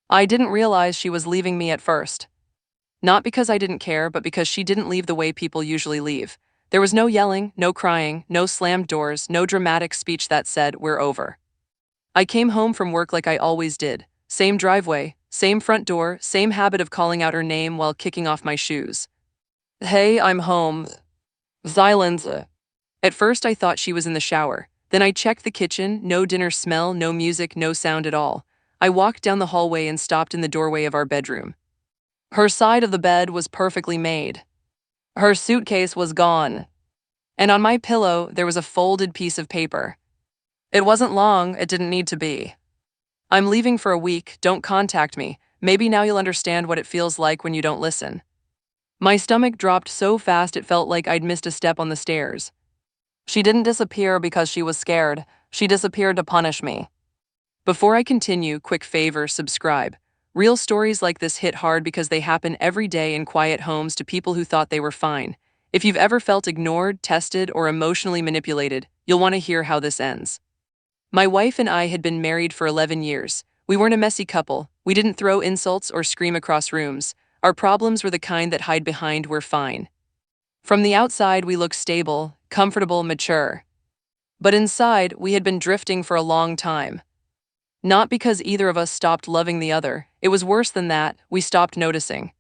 I didn't realize she was leaving me at first. Not because I didn't care, but because she didn't leave the way people usually leave. There was no yelling, no crying, no slammed doors, no dramatic speech that said, "We're over." I came home from work like I always did. Same driveway, same front door, same habit of calling out her name while kicking off my shoes. "Hey, I'm home." Silence. At first I thought she was in the shower. Then I checked the kitchen, no dinner smell, no music, no sound at all. I walked down the hallway and stopped in the doorway of our bedroom. Her side of the bed was perfectly made. Her suitcase was gone. And on my pillow, there was a folded piece of paper. It wasn't long, it didn't need to be. "I'm leaving for a week, don't contact me. Maybe now you'll understand what it feels like when you don't listen." My stomach dropped so fast it felt like I'd missed a step on the stairs. She didn't disappear because she was scared. She disappeared to punish me. Before I continue, quick favor, subscribe. Real stories like this hit hard because they happen every day in quiet homes to people who thought they were fine. If you've ever felt ignored, tested, or emotionally manipulated, you'll want to hear how this ends. My wife and I had been married for 11 years. We weren't a messy couple. We didn't throw insults or scream across rooms. Our problems were the kind that hide behind "we're fine." From the outside, we looked stable, comfortable, mature. But inside, we had been drifting for a long time. Not because either of us stopped loving the other. It was worse than that, we stopped noticing.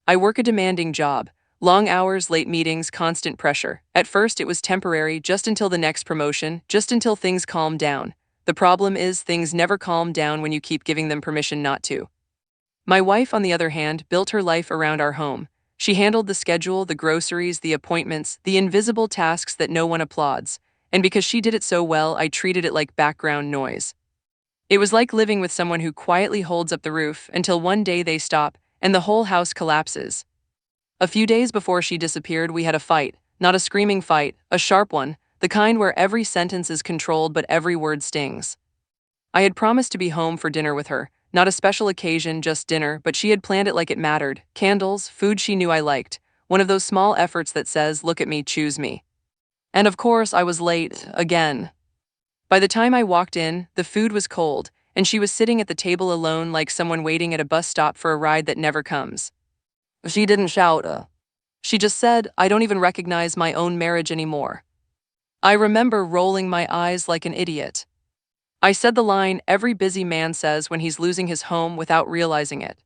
I work a demanding job. Long hours, late meetings, constant pressure. At first it was temporary, just until the next promotion, just until things calmed down. The problem is, things never calm down when you keep giving them permission not to. My wife, on the other hand, built her life around our home. She handled the schedule, the groceries, the appointments, the invisible tasks that no one applauds. And because she did it so well, I treated it like background noise. It was like living with someone who quietly holds up the roof until one day they stop and the whole house collapses. A few days before she disappeared, we had a fight. Not a screaming fight, a sharp one, the kind where every sentence is controlled but every word stings. I had promised to be home for dinner with her. Not a special occasion, just dinner, but she had planned it like it mattered. Candles, food she knew I liked. One of those small efforts that says, "Look at me, choose me." And of course, I was late, again. By the time I walked in, the food was cold, and she was sitting at the table alone like someone waiting at a bus stop for a ride that never comes. She didn't shout. She just said, "I don't even recognize my own marriage anymore." I remember rolling my eyes like an idiot. I said the line every busy man says when he's losing his home without realizing it.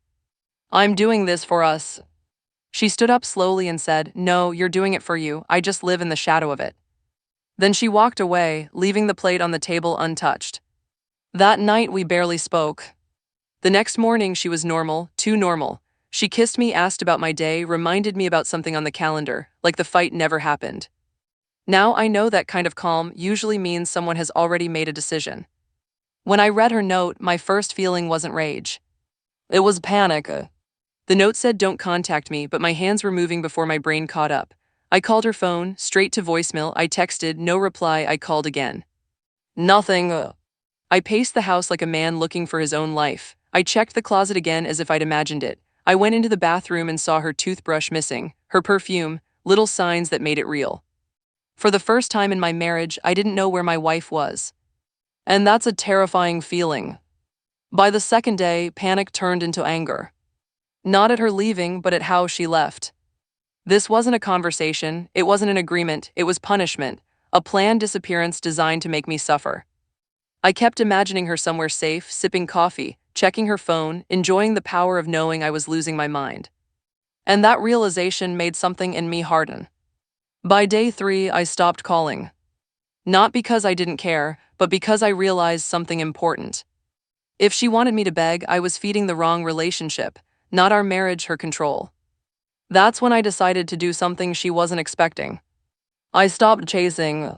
"I'm doing this for us." She stood up slowly and said, "No, you're doing it for you. I just live in the shadow of it." Then she walked away, leaving the plate on the table untouched. That night we barely spoke. The next morning she was normal, too normal. She kissed me, asked about my day, reminded me about something on the calendar, like the fight never happened. Now I know that kind of calm usually means someone has already made a decision. When I read her note, my first feeling wasn't rage. It was panic. The note said, "Don't contact me," but my hands were moving before my brain caught up. I called her phone, straight to voicemail. I texted, no reply. I called again. Nothing. I paced the house like a man looking for his own life. I checked the closet again as if I'd imagined it. I went into the bathroom and saw her toothbrush missing, her perfume, little signs that made it real. For the first time in my marriage, I didn't know where my wife was. And that's a terrifying feeling. By the second day, panic turned into anger. Not at her leaving, but at how she left. This wasn't a conversation, it wasn't an agreement, it was punishment, a planned disappearance designed to make me suffer. I kept imagining her somewhere safe, sipping coffee, checking her phone, enjoying the power of knowing I was losing my mind. And that realization made something in me harden. By day 3, I stopped calling. Not because I didn't care, but because I realized something important. If she wanted me to beg, I was feeding the wrong relationship, not our marriage, her control. That's when I decided to do something she wasn't expecting. I stopped chasing.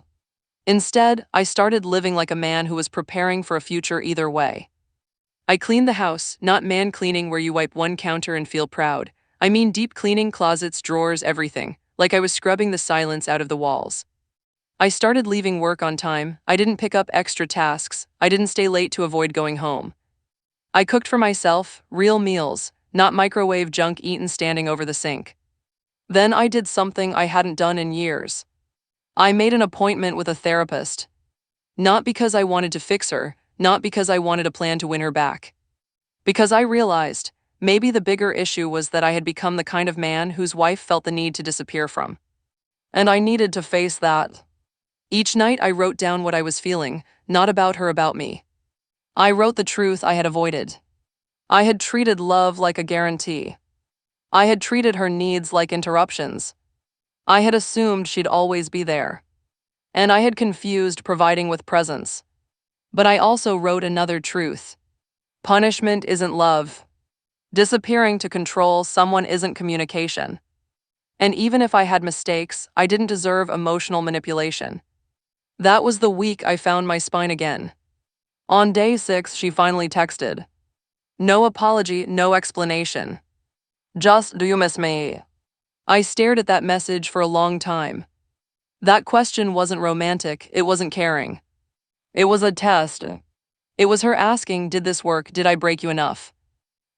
Instead, I started living like a man who was preparing for a future either way. I cleaned the house, not man cleaning where you wipe one counter and feel proud. I mean deep cleaning, closets, drawers, everything, like I was scrubbing the silence out of the walls. I started leaving work on time. I didn't pick up extra tasks. I didn't stay late to avoid going home. I cooked for myself, real meals, not microwave junk eaten standing over the sink. Then I did something I hadn't done in years. I made an appointment with a therapist. Not because I wanted to fix her, not because I wanted a plan to win her back, Because I realized, maybe the bigger issue was that I had become the kind of man whose wife felt the need to disappear from. And I needed to face that. Each night I wrote down what I was feeling, not about her, about me. I wrote the truth I had avoided. I had treated love like a guarantee. I had treated her needs like interruptions. I had assumed she'd always be there. And I had confused providing with presence. But I also wrote another truth. Punishment isn't love. Disappearing to control someone isn't communication. And even if I had mistakes, I didn't deserve emotional manipulation. That was the week I found my spine again. On day 6, she finally texted. No apology, no explanation. Just, do you miss me? I stared at that message for a long time. That question wasn't romantic, it wasn't caring. It was a test. It was her asking, did this work, did I break you enough?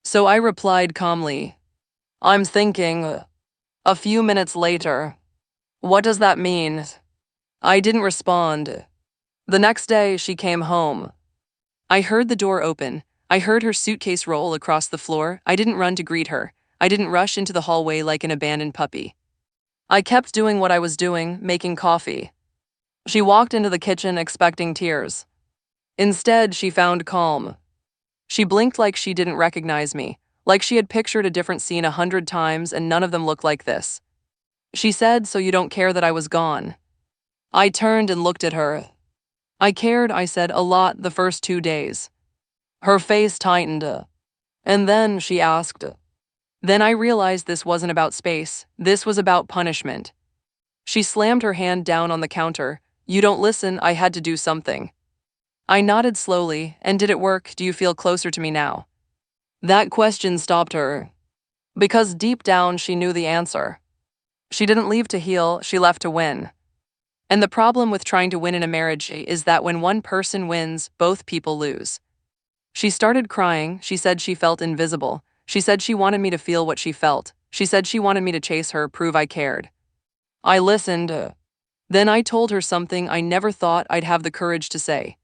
So I replied calmly, I'm thinking. A few minutes later, what does that mean? I didn't respond. The next day, she came home. I heard the door open. I heard her suitcase roll across the floor. I didn't run to greet her. I didn't rush into the hallway like an abandoned puppy. I kept doing what I was doing, making coffee. She walked into the kitchen expecting tears. Instead, she found calm. She blinked like she didn't recognize me, like she had pictured a different scene 100 times and none of them looked like this. She said, so you don't care that I was gone? I turned and looked at her. I cared, I said, a lot the first 2 days. Her face tightened. And then she asked. Then I realized this wasn't about space. This was about punishment. She slammed her hand down on the counter. You don't listen, I had to do something. I nodded slowly. And did it work? Do you feel closer to me now? That question stopped her. Because deep down she knew the answer. She didn't leave to heal, she left to win. And the problem with trying to win in a marriage is that when one person wins, both people lose. She started crying. She said she felt invisible. She said she wanted me to feel what she felt. She said she wanted me to chase her, prove I cared. I listened. Then I told her something I never thought I'd have the courage to say.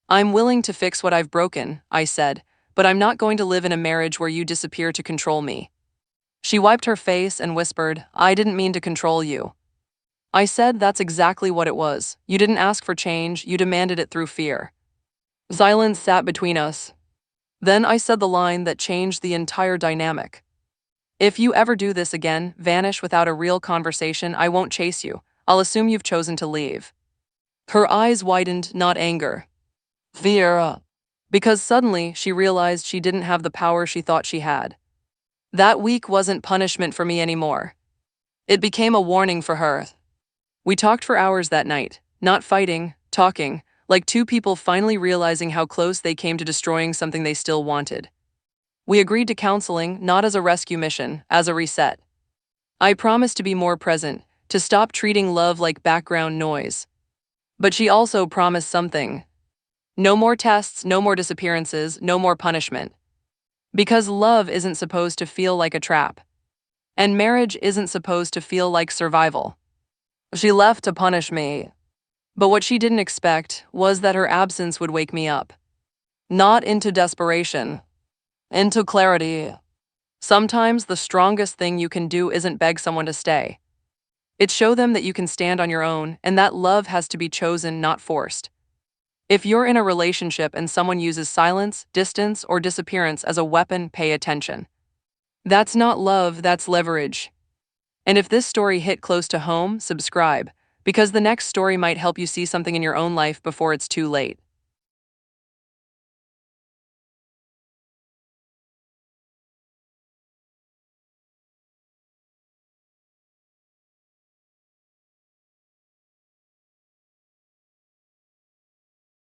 I'm willing to fix what I've broken, I said, but I'm not going to live in a marriage where you disappear to control me. She wiped her face and whispered, I didn't mean to control you. I said that's exactly what it was. You didn't ask for change, you demanded it through fear. Silence sat between us. Then I said the line that changed the entire dynamic. If you ever do this again, vanish without a real conversation, I won't chase you. I'll assume you've chosen to leave. Her eyes widened, not anger. Fear. Because suddenly she realized she didn't have the power she thought she had. That week wasn't punishment for me anymore. It became a warning for her. We talked for hours that night, not fighting, talking, like two people finally realizing how close they came to destroying something they still wanted. We agreed to counseling, not as a rescue mission, as a reset. I promised to be more present, to stop treating love like background noise. But she also promised something. No more tests, no more disappearances, no more punishment. Because love isn't supposed to feel like a trap. And marriage isn't supposed to feel like survival. She left to punish me. But what she didn't expect was that her absence would wake me up. Not into desperation. Into clarity. Sometimes the strongest thing you can do isn't beg someone to stay. It's show them that you can stand on your own and that love has to be chosen, not forced. If you're in a relationship and someone uses silence, distance, or disappearance as a weapon, pay attention. That's not love, that's leverage. And if this story hit close to home, subscribe, because the next story might help you see something in your own life before it's too late.